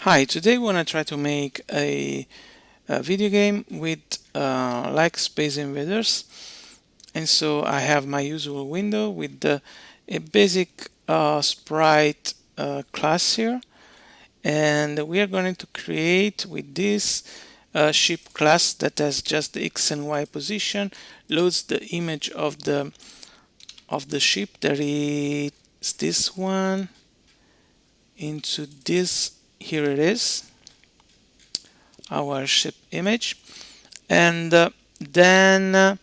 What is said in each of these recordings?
Hi, today we want to try to make a video game with like Space Invaders. And so I have my usual window with a basic sprite class here. And we are going to create with this ship class that has just the X and Y position, loads the image of the ship. There is this one into this. Here it is, our ship image, and then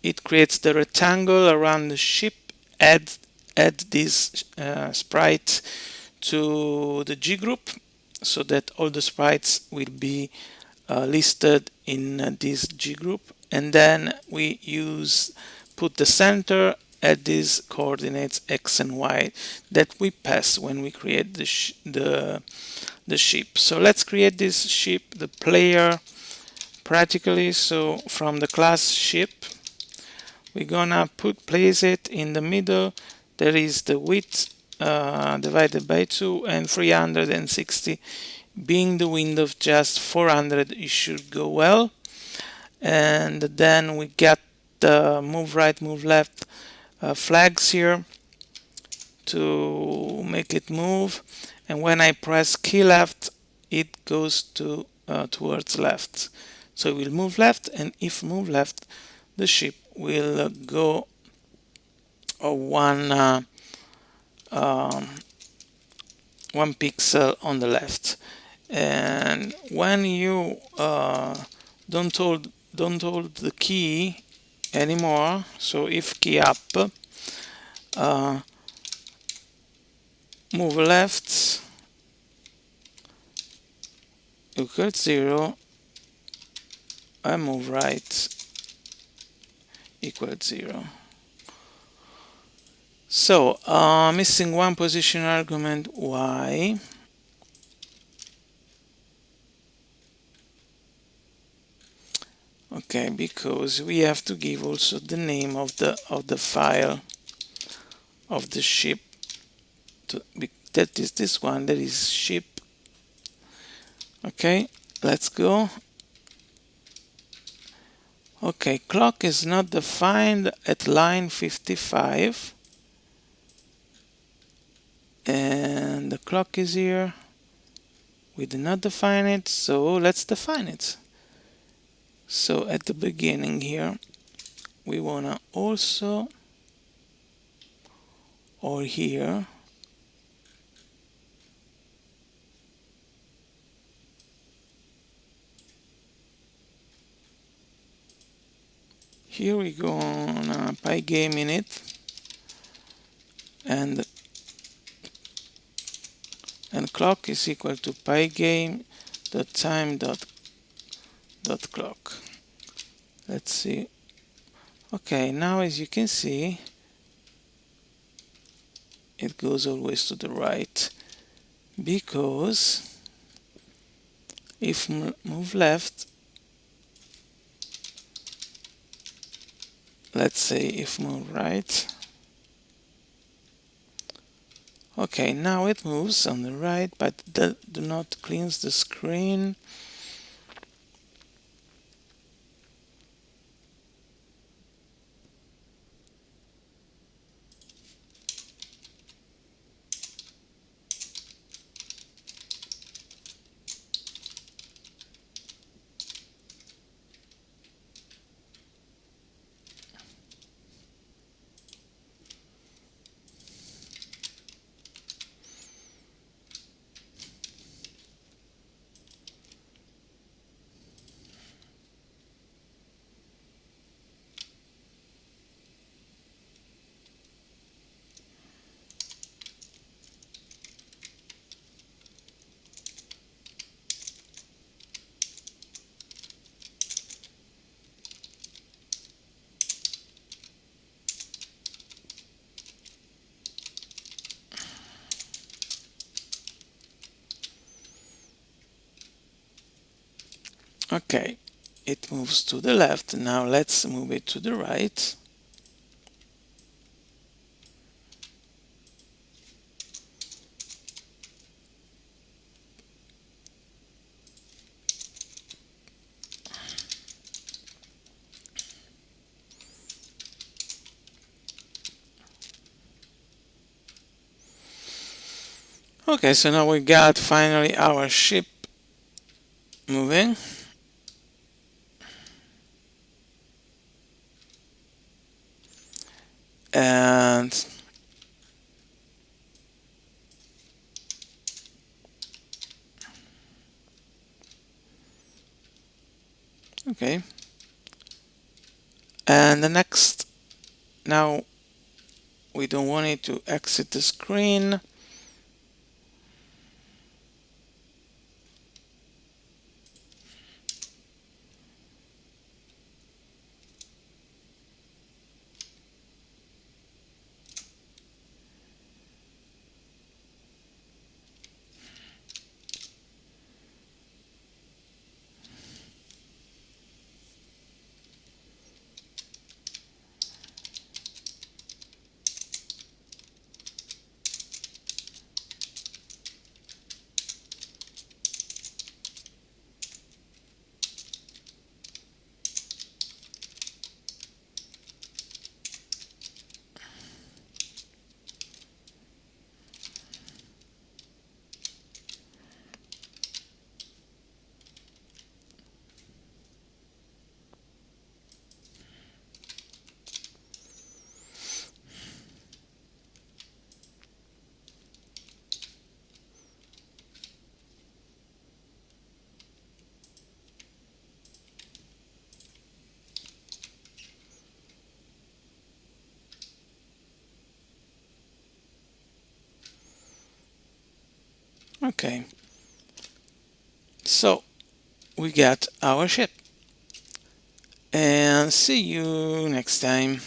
it creates the rectangle around the ship. Add this sprite to the G group so that all the sprites will be listed in this G group, and then we put the center at these coordinates X and Y that we pass when we create the ship. So let's create this ship, the player, practically. So from the class ship, we're gonna place it in the middle. There is the width divided by 2, and 360 being the width of just 400, it should go well. And then we get the move right, move left flags here to make it move, and when I press key left, it goes towards left. So it will move left, and if move left, the ship will go one pixel on the left. And when you don't hold the key anymore, so if key up, move left equals 0, and move right equals 0. So missing one position argument y. Okay, because we have to give also the name of the file of the ship. That is this one. That is ship. Okay, let's go. Okay, clock is not defined at line 55, and the clock is here. We did not define it, so let's define it. So at the beginning here, we wanna also, or here, here we go on Pygame in it, and clock is equal to pygame.time.clock. Let's see. Okay, now as you can see, it goes always to the right, because if move left, let's say if move right. Okay, now it moves on the right, but do not cleanse the screen. Okay, it moves to the left. Now let's move it to the right. Okay, so now we got finally our ship moving. And okay. And the next, now we don't want it to exit the screen. Okay, so we got our ship. And see you next time.